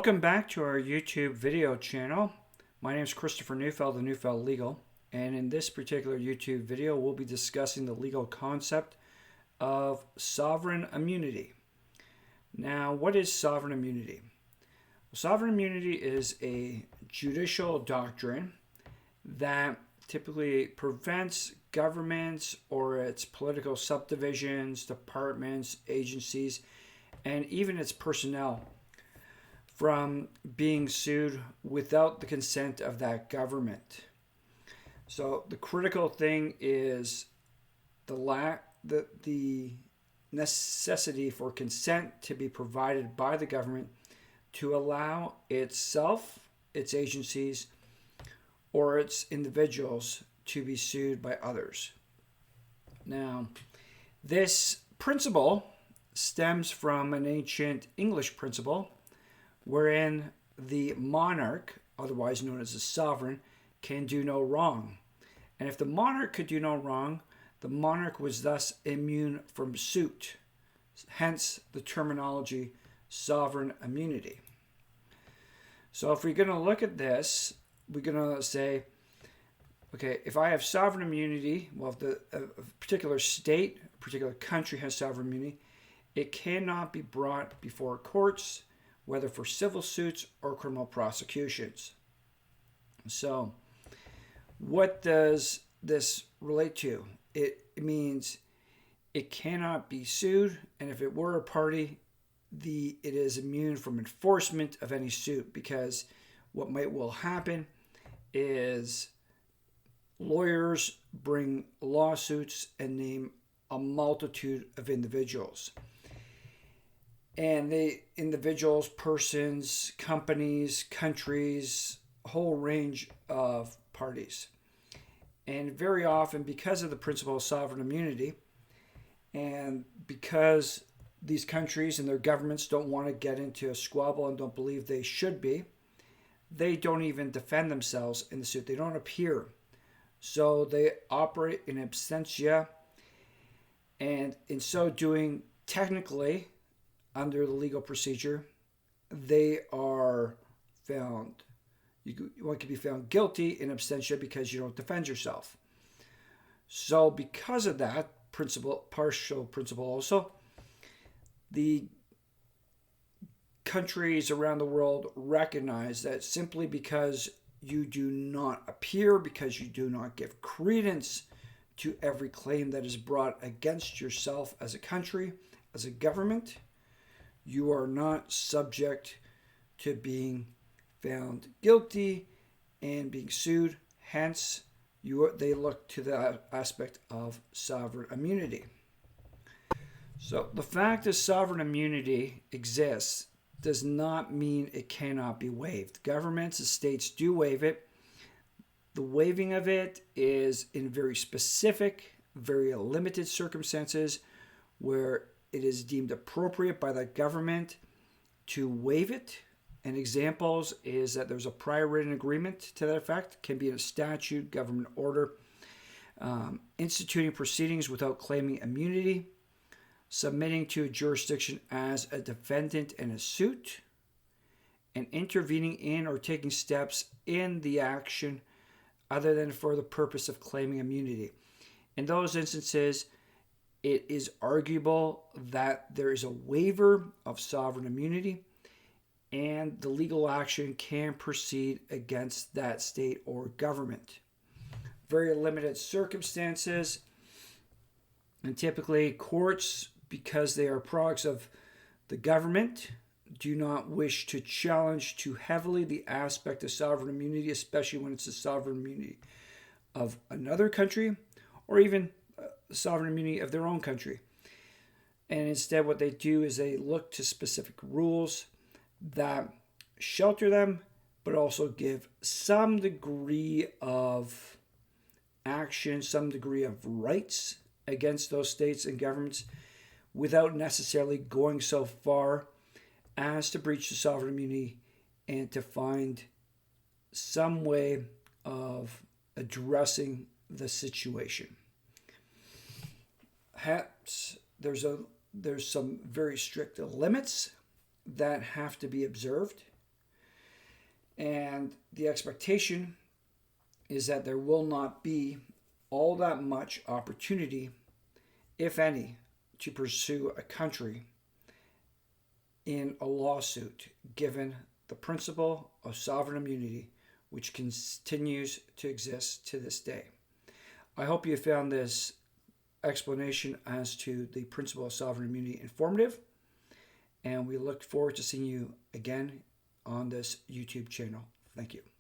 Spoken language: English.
Welcome back to our YouTube video channel. My name is Christopher Neufeld of Neufeld Legal, and in this particular YouTube video we'll be discussing the legal concept of sovereign immunity. Now, what is sovereign immunity? Well, sovereign immunity is a judicial doctrine that typically prevents governments or its political subdivisions, departments, agencies, and even its personnel from being sued without the consent of that government. So the critical thing is the necessity for consent to be provided by the government to allow itself, its agencies, or its individuals to be sued by others. Now, this principle stems from an ancient English principle wherein the monarch, otherwise known as the sovereign, can do no wrong. And if the monarch could do no wrong, the monarch was thus immune from suit. Hence the terminology sovereign immunity. So if we're going to look at this, we're going to say, okay, if I have sovereign immunity, well, if a particular state, a particular country has sovereign immunity, it cannot be brought before courts, whether for civil suits or criminal prosecutions. So, what does this relate to? It means it cannot be sued, and if it were a party, it is immune from enforcement of any suit, because what might well happen is lawyers bring lawsuits and name a multitude of individuals. And the individuals, persons, companies, countries, a whole range of parties. And very often, because of the principle of sovereign immunity, and because these countries and their governments don't want to get into a squabble and don't believe they should be, they don't even defend themselves in the suit. They don't appear. So they operate in absentia, and in so doing, technically, under the legal procedure, they are found, one can be found guilty in absentia because you don't defend yourself. So because of that partial principle also, the countries around the world recognize that simply because you do not appear, because you do not give credence to every claim that is brought against yourself as a country, as a government, you are not subject to being found guilty and being sued. Hence, they look to the aspect of sovereign immunity. So the fact that sovereign immunity exists does not mean it cannot be waived. Governments and states do waive it. The waiving of it is in very specific, very limited circumstances where it is deemed appropriate by the government to waive it. And examples is that there's a prior written agreement to that effect, can be in a statute, government order, instituting proceedings without claiming immunity, submitting to a jurisdiction as a defendant in a suit, and intervening in or taking steps in the action other than for the purpose of claiming immunity. In those instances, it is arguable that there is a waiver of sovereign immunity and the legal action can proceed against that state or government. Very limited circumstances, and typically courts, because they are products of the government, do not wish to challenge too heavily the aspect of sovereign immunity, especially when it's the sovereign immunity of another country or even sovereign immunity of their own country. And instead what they do is they look to specific rules that shelter them, but also give some degree of action, some degree of rights against those states and governments without necessarily going so far as to breach the sovereign immunity and to find some way of addressing the situation. Perhaps there's some very strict limits that have to be observed And the expectation is that there will not be all that much opportunity, if any, to pursue a country in a lawsuit, given the principle of sovereign immunity, which continues to exist to this day. I hope you found this explanation as to the principle of sovereign immunity informative, and we look forward to seeing you again on this YouTube channel. Thank you.